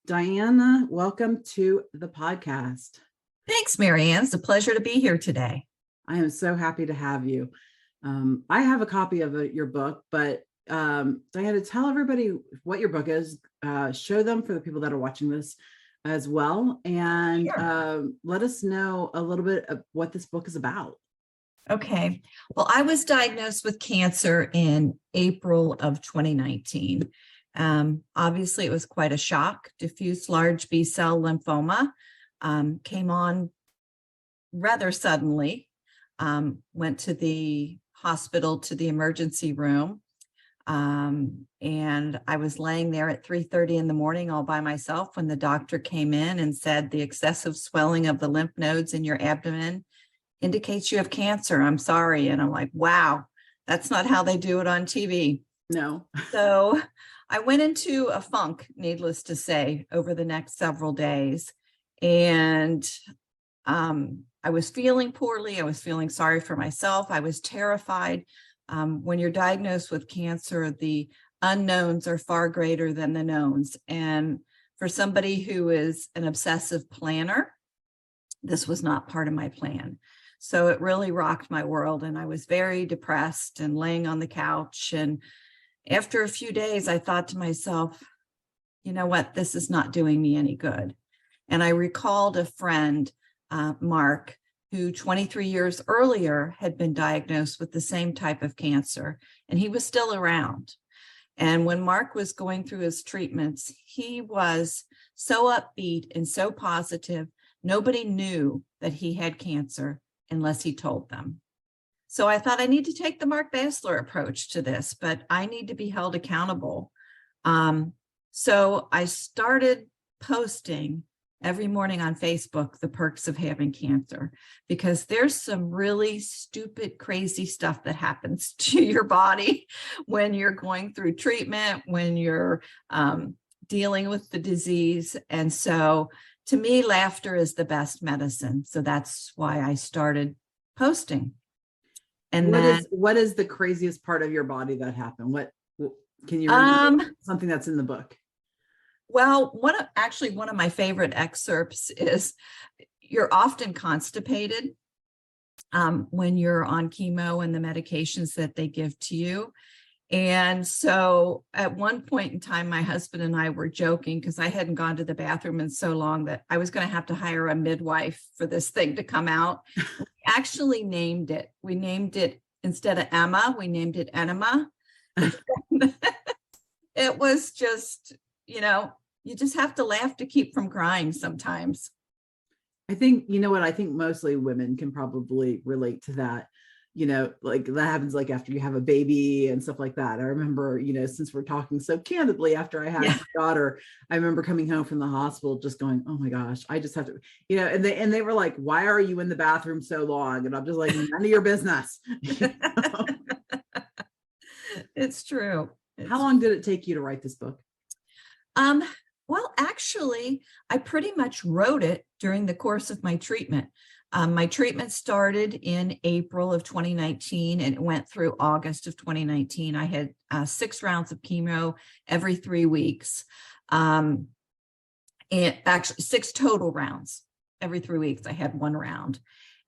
Diana, welcome to the podcast. Thanks, Marianne. It's a pleasure to be here today. I am so happy to have you. I have a copy of your book, but Diana, tell everybody what your book is, show them for the people that are watching this as well, and Sure. let us know a little bit of what this book is about. Okay. Well, I was diagnosed with cancer in April of 2019. Obviously, it was quite a shock. Diffuse large B-cell lymphoma came on rather suddenly. Went to the hospital, to the emergency room. And I was laying there at 3:30 in the morning all by myself when the doctor came in and said the excessive swelling of the lymph nodes in your abdomen indicates you have cancer. I'm sorry. And I'm like, wow, that's not how they do it on TV. No. So I went into a funk, needless to say, over the next several days. And I was feeling poorly. I was feeling sorry for myself. I was terrified. When you're diagnosed with cancer, the unknowns are far greater than the knowns. And for somebody who is an obsessive planner, this was not part of my plan. So it really rocked my world. And I was very depressed and laying on the couch. And after a few days, I thought to myself, you know what, this is not doing me any good. And I recalled a friend, Mark, who 23 years earlier had been diagnosed with the same type of cancer, and he was still around. And when Mark was going through his treatments, he was so upbeat and so positive. Nobody knew that he had cancer unless he told them. So I thought I need to take the Mark Bassler approach to this, but I need to be held accountable. So I started posting every morning on Facebook the perks of having cancer, because there's some really stupid, crazy stuff that happens to your body when you're going through treatment, when you're dealing with the disease. And so to me, laughter is the best medicine. So that's why I started posting. And what is the craziest part of your body that happened? What can you remember something that's in the book? Well, one of my favorite excerpts is you're often constipated when you're on chemo and the medications that they give to you. And so at one point in time, my husband and I were joking because I hadn't gone to the bathroom in so long that I was going to have to hire a midwife for this thing to come out. We actually named it. We named it, instead of Emma, we named it Enema. It was just, you just have to laugh to keep from crying sometimes. I think, I think mostly women can probably relate to that. Like that happens like after you have a baby and stuff like that. I remember, since we're talking so candidly after I had my daughter, I remember coming home from the hospital just going, oh my gosh, I just have to, and they were like, why are you in the bathroom so long? And I'm just like, none of your business. It's true. How long did it take you to write this book? Well, actually, I pretty much wrote it during the course of my treatment. My treatment started in April of 2019 and it went through August of 2019. I had 6 rounds of chemo every 3 weeks. And actually 6 total rounds. Every 3 weeks, I had 1 round.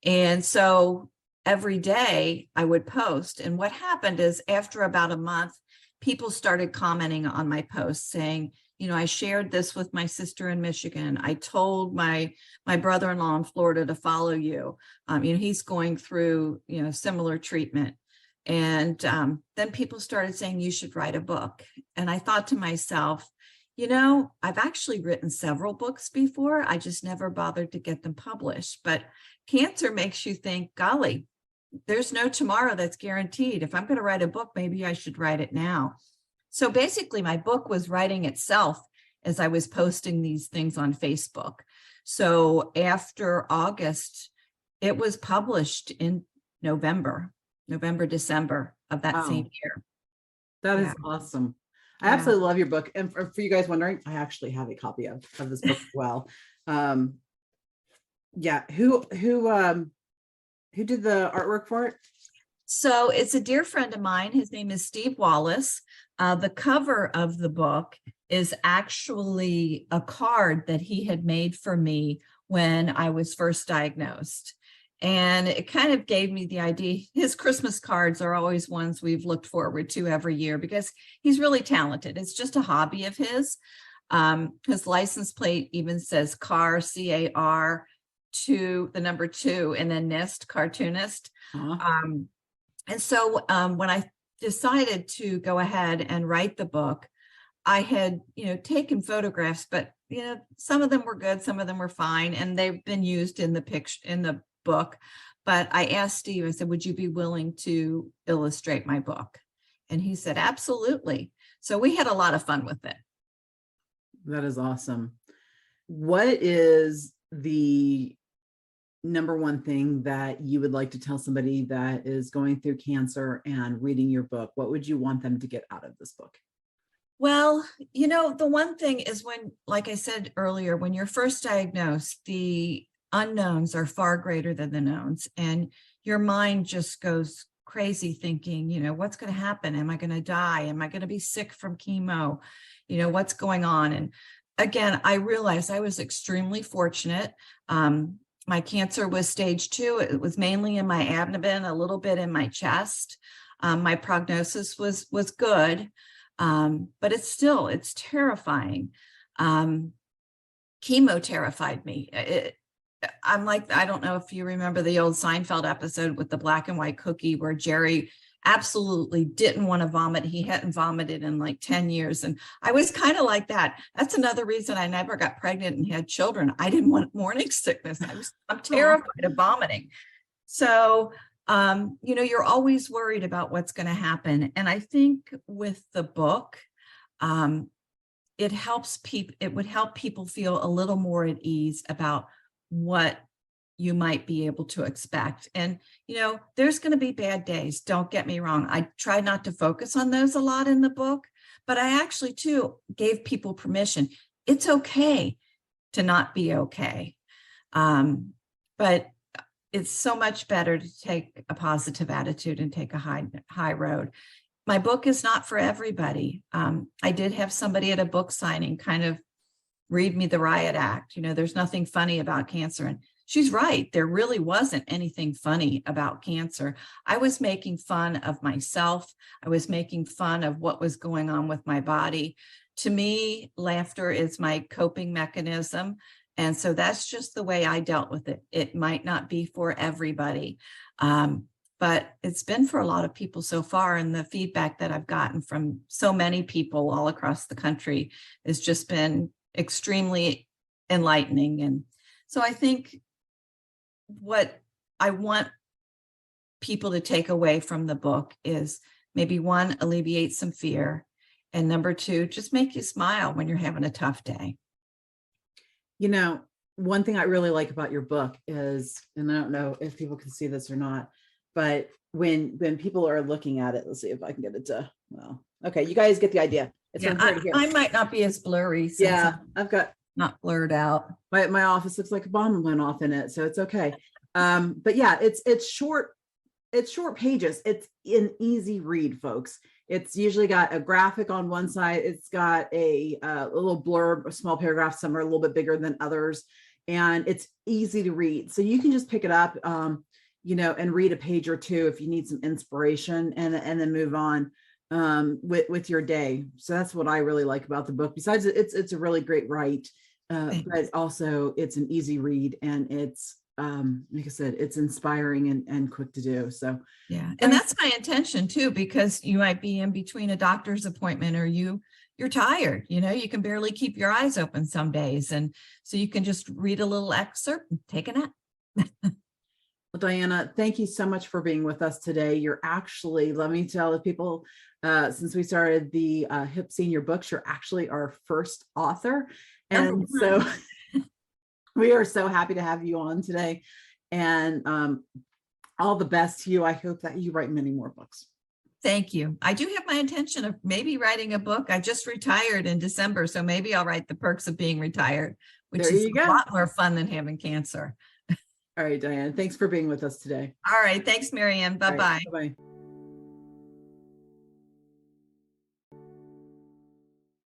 And so every day I would post. And what happened is after about a month, people started commenting on my posts saying, I shared this with my sister in Michigan. I told my brother-in-law in Florida to follow you. He's going through, similar treatment. And then people started saying, you should write a book. And I thought to myself, I've actually written several books before. I just never bothered to get them published. But cancer makes you think, golly, there's no tomorrow that's guaranteed. If I'm going to write a book, maybe I should write it now. So basically, my book was writing itself as I was posting these things on Facebook. So after August, it was published in November, December of that same year. That is awesome. I absolutely love your book. And for you guys wondering, I actually have a copy of this book as well. Who did the artwork for it? So it's a dear friend of mine. His name is Steve Wallace. The cover of the book is actually a card that he had made for me when I was first diagnosed. And it kind of gave me the idea. His Christmas cards are always ones we've looked forward to every year because he's really talented. It's just a hobby of his. His license plate even says car, C-A-R, the number 2, and then nist, cartoonist. And so when I decided to go ahead and write the book, I had, taken photographs, but, some of them were good, some of them were fine, and they've been used in the book. But I asked Steve, I said, would you be willing to illustrate my book? And he said, absolutely. So we had a lot of fun with it. That is awesome. What is the number one thing that you would like to tell somebody that is going through cancer and reading your book? What would you want them to get out of this book? Well, the one thing is when, like I said earlier, when you're first diagnosed, the unknowns are far greater than the knowns, and your mind just goes crazy thinking, what's going to happen? Am I going to die? Am I going to be sick from chemo? What's going on? And again, I realized I was extremely fortunate. My cancer was stage 2. It was mainly in my abdomen, a little bit in my chest. My prognosis was good. But it's terrifying. Chemo terrified me. I'm like, I don't know if you remember the old Seinfeld episode with the black and white cookie where Jerry absolutely didn't want to vomit. He hadn't vomited in like 10 years. And I was kind of like that. That's another reason I never got pregnant and had children. I didn't want morning sickness. I'm terrified of vomiting. So you're always worried about what's going to happen. And I think with the book, it would help people feel a little more at ease about what you might be able to expect. And, there's going to be bad days. Don't get me wrong. I try not to focus on those a lot in the book, but I actually too gave people permission. It's okay to not be okay. But it's so much better to take a positive attitude and take a high road. My book is not for everybody. I did have somebody at a book signing kind of read me the riot act. There's nothing funny about cancer. And she's right. There really wasn't anything funny about cancer. I was making fun of myself. I was making fun of what was going on with my body. To me, laughter is my coping mechanism. And so that's just the way I dealt with it. It might not be for everybody, but it's been for a lot of people so far. And the feedback that I've gotten from so many people all across the country has just been extremely enlightening. And so I think what I want people to take away from the book is maybe 1, alleviate some fear. And number 2, just make you smile when you're having a tough day. One thing I really like about your book is, and I don't know if people can see this or not, but when people are looking at it, let's see if I can get it to, okay, you guys get the idea. It's I might not be as blurry. Since I've got not blurred out. My office looks like a bomb went off in it, so it's okay. But yeah, it's short pages. It's an easy read, folks. It's usually got a graphic on one side. It's got a little blurb, a small paragraph. Some are a little bit bigger than others, and it's easy to read. So you can just pick it up, and read a page or 2 if you need some inspiration, and then move on with your day. So that's what I really like about the book. Besides, it's a really great write, but also it's an easy read, and it's like I said, it's inspiring and quick to do. So yeah, and that's my intention too, because you might be in between a doctor's appointment, or you're tired, you can barely keep your eyes open some days, and so you can just read a little excerpt and take a nap. Well, Diana, thank you so much for being with us today. You're actually, let me tell the people, since we started the HIP Senior Books, you're actually our first author, and so we are so happy to have you on today, and all the best to you. I hope that you write many more books. Thank you. I do have my intention of maybe writing a book. I just retired in December, so maybe I'll write The Perks of Being Retired, which is a lot more fun than having cancer. All right, Diane, thanks for being with us today. All right. Thanks, Marianne. Bye-bye. Bye-bye.